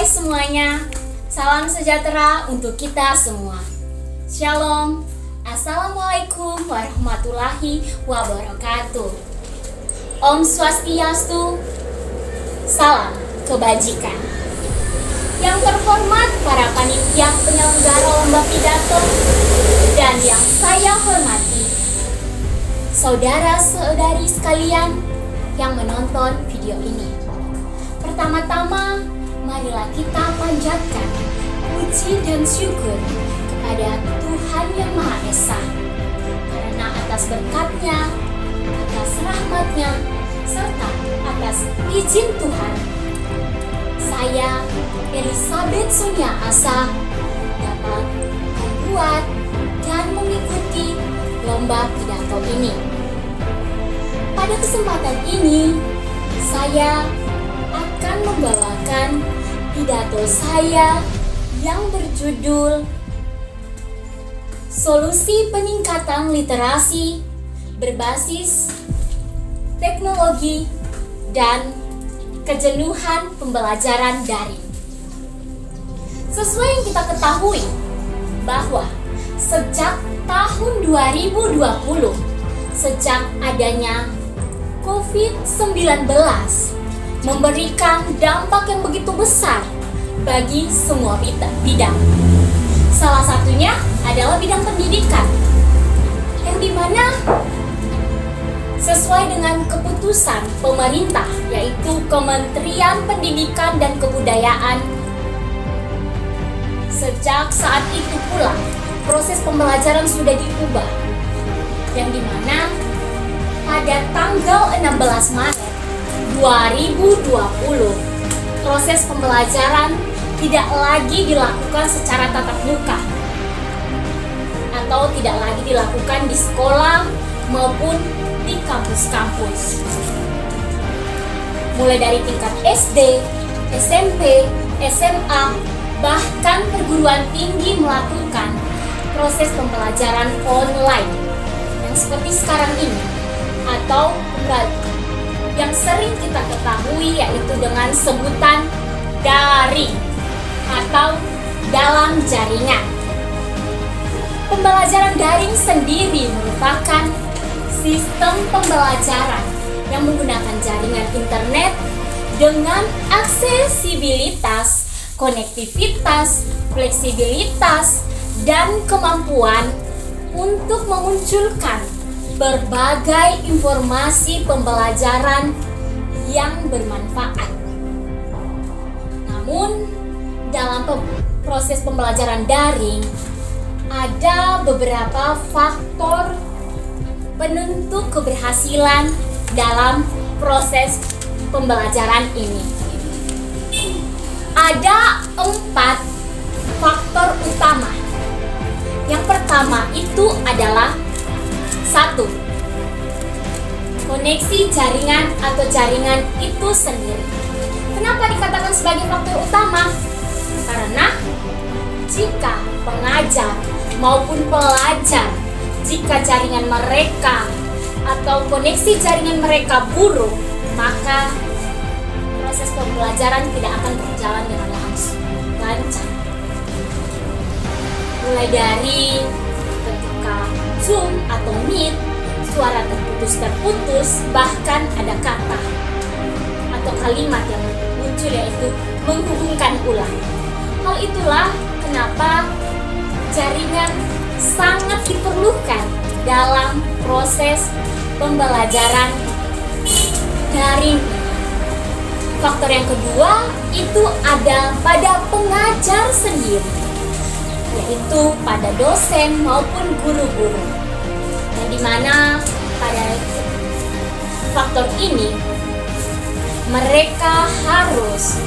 Hai semuanya, salam sejahtera untuk kita semua. Shalom, Assalamualaikum warahmatullahi wabarakatuh. Om Swastiastu, salam kebajikan. Yang terhormat para panitia penyelenggara lomba pidato dan yang saya hormati saudara-saudari sekalian yang menonton video ini. Pertama-tama, marilah kita panjatkan puji dan syukur kepada Tuhan Yang Maha Esa, karena atas berkat-Nya, atas rahmat-Nya, serta atas izin Tuhan, saya, Elizabeth Sonia Asa, dapat membuat dan mengikuti lomba pidato ini. Pada kesempatan ini, saya akan membawakan pidato saya yang berjudul Solusi Peningkatan Literasi Berbasis Teknologi dan Kejenuhan Pembelajaran Daring. Sesuai yang kita ketahui bahwa sejak tahun 2020, sejak adanya COVID-19 memberikan dampak yang begitu besar bagi semua bidang. Salah satunya adalah bidang pendidikan, yang dimana sesuai dengan keputusan pemerintah, yaitu Kementerian Pendidikan dan Kebudayaan, sejak saat itu pula proses pembelajaran sudah diubah, yang dimana pada tanggal 16 Maret 2020 proses pembelajaran tidak lagi dilakukan secara tatap muka atau tidak lagi dilakukan di sekolah maupun di kampus-kampus. Mulai dari tingkat SD, SMP, SMA, bahkan perguruan tinggi melakukan proses pembelajaran online yang seperti sekarang ini, atau yang sering kita ketahui yaitu dengan sebutan daring atau dalam jaringan. Pembelajaran daring sendiri merupakan sistem pembelajaran yang menggunakan jaringan internet dengan aksesibilitas, konektivitas, fleksibilitas, dan kemampuan untuk memunculkan berbagai informasi pembelajaran yang bermanfaat. Namun, dalam proses pembelajaran daring, ada beberapa faktor penentu keberhasilan dalam proses pembelajaran ini. Ada 4 faktor utama. Yang pertama itu adalah 1. Koneksi jaringan atau jaringan itu sendiri. Kenapa dikatakan sebagai faktor utama? Karena jika pengajar maupun pelajar, jika jaringan mereka atau koneksi jaringan mereka buruk, maka proses pembelajaran tidak akan berjalan dengan lancar. Mulai dari ketika Zoom atau Meet, suara terputus-terputus, bahkan ada kata atau kalimat yang muncul yaitu menghubungkan ulang. Hal itulah kenapa jaringan sangat diperlukan dalam proses pembelajaran daring. Faktor yang kedua itu ada pada pengajar sendiri, yaitu pada dosen maupun guru-guru, yang dimana pada faktor ini mereka harus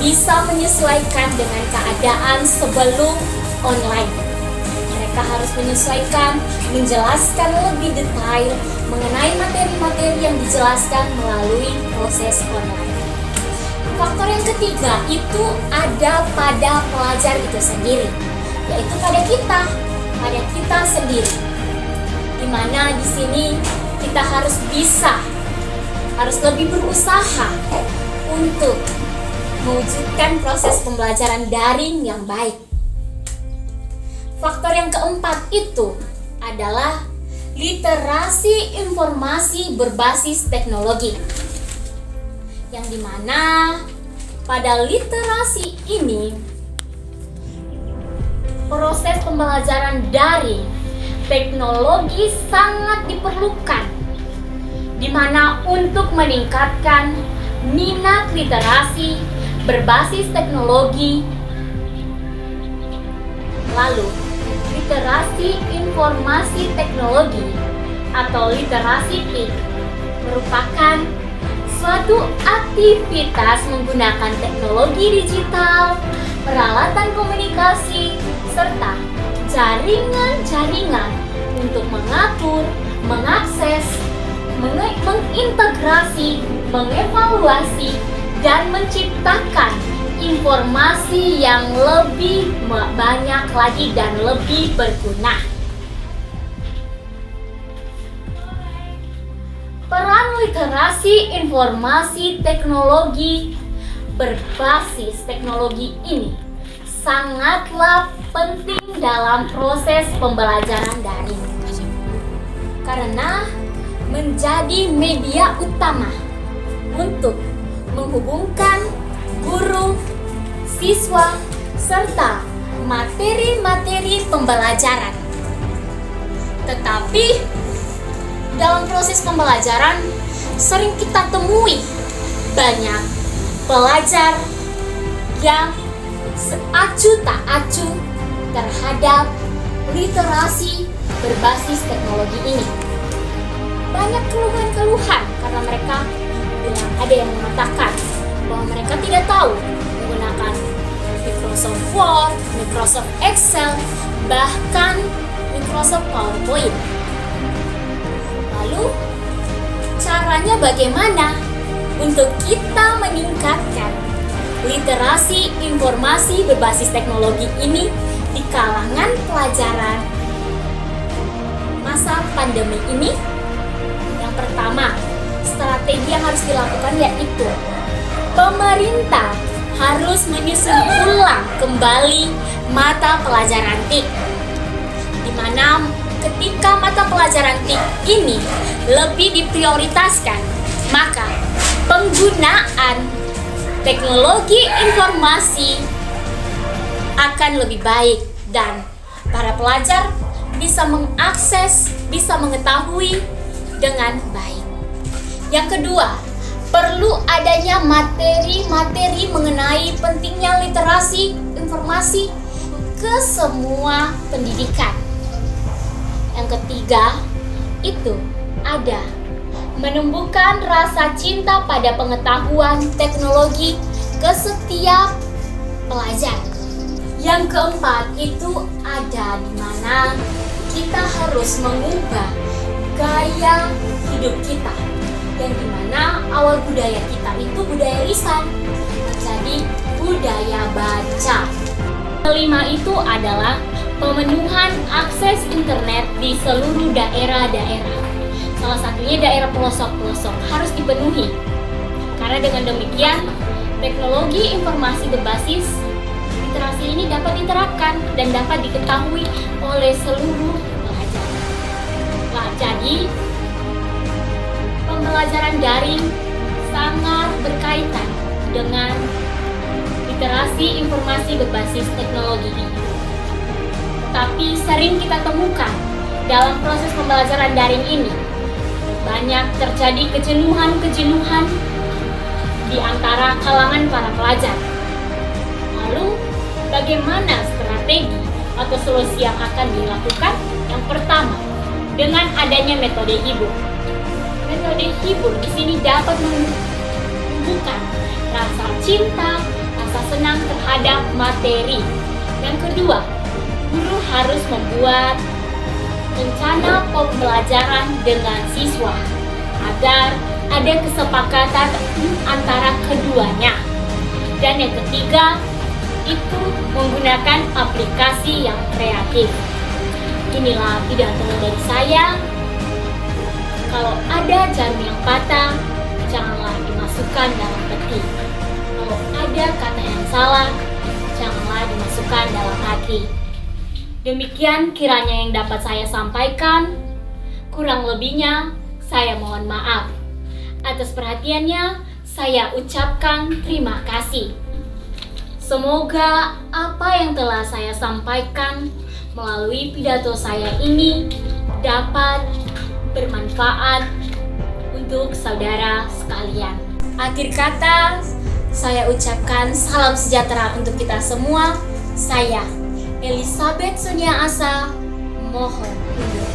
bisa menyesuaikan dengan keadaan sebelum online. Mereka harus menyesuaikan, menjelaskan lebih detail mengenai materi-materi yang dijelaskan melalui proses online. Faktor yang ketiga itu ada pada pelajar itu sendiri, yaitu pada kita sendiri, di mana di sini kita harus lebih berusaha untuk mewujudkan proses pembelajaran daring yang baik. Faktor yang keempat itu adalah literasi informasi berbasis teknologi, yang dimana pada literasi ini proses pembelajaran daring teknologi sangat diperlukan, di mana untuk meningkatkan minat literasi berbasis teknologi. Lalu, literasi informasi teknologi atau literasi TIK merupakan suatu aktivitas menggunakan teknologi digital, peralatan komunikasi, serta jaringan-jaringan untuk mengatur, mengakses, mengintegrasi, mengevaluasi, dan menciptakan informasi yang lebih banyak lagi dan lebih berguna. Peran literasi informasi teknologi berbasis teknologi ini sangatlah penting dalam proses pembelajaran daring, karena menjadi media utama untuk menghubungkan guru, siswa, serta materi-materi pembelajaran. Tetapi dalam proses pembelajaran sering kita temui banyak pelajar yang seacu tak acu terhadap literasi berbasis teknologi ini. Banyak keluhan-keluhan karena mereka bilang, ada yang mengatakan bahwa mereka tidak tahu menggunakan Microsoft Word, Microsoft Excel, bahkan Microsoft PowerPoint. Lalu, caranya bagaimana untuk kita meningkatkan literasi informasi berbasis teknologi ini di kalangan pelajaran masa pandemi ini? Yang pertama, strategi yang harus dilakukan yaitu pemerintah harus menyusun ulang kembali mata pelajaran TIK, di mana ketika mata pelajaran TIK ini lebih diprioritaskan, maka penggunaan teknologi informasi akan lebih baik dan para pelajar bisa mengakses, bisa mengetahui dengan baik. Yang kedua, perlu adanya materi-materi mengenai pentingnya literasi informasi ke semua pendidikan. Yang ketiga, itu ada menumbuhkan rasa cinta pada pengetahuan teknologi ke setiap pelajar. Yang keempat, itu ada di mana kita harus mengubah gaya hidup kita, yang dimana awal budaya kita itu budaya lisan menjadi budaya baca. Kelima itu adalah pemenuhan akses internet di seluruh daerah-daerah. Salah satunya daerah pelosok-pelosok harus dipenuhi, karena dengan demikian teknologi informasi berbasis literasi ini dapat diterapkan dan dapat diketahui oleh seluruh pelajar. Nah, jadi pembelajaran daring sangat berkaitan dengan literasi informasi berbasis teknologi ini. Tetapi sering kita temukan dalam proses pembelajaran daring ini banyak terjadi kejenuhan-kejenuhan di antara kalangan para pelajar. Lalu, bagaimana strategi atau solusi yang akan dilakukan? Yang pertama, dengan adanya metode hibur. Metode hibur di sini dapat menumbuhkan rasa cinta, rasa senang terhadap materi. Yang kedua, guru harus membuat rencana pembelajaran dengan siswa agar ada kesepakatan antara keduanya. Dan yang ketiga, itu menggunakan aplikasi yang kreatif. Inilah pidato dari saya. Kalau ada jarum yang patah, janganlah dimasukkan dalam peti. Kalau ada ada kata yang salah, janganlah dimasukkan dalam hati. Demikian kiranya yang dapat saya sampaikan. Kurang lebihnya, saya mohon maaf. Atas perhatiannya, saya ucapkan terima kasih. Semoga apa yang telah saya sampaikan melalui pidato saya ini dapat bermanfaat untuk saudara sekalian. Akhir kata, saya ucapkan salam sejahtera untuk kita semua. Saya, Elizabeth Sonia Asa, mohon undur.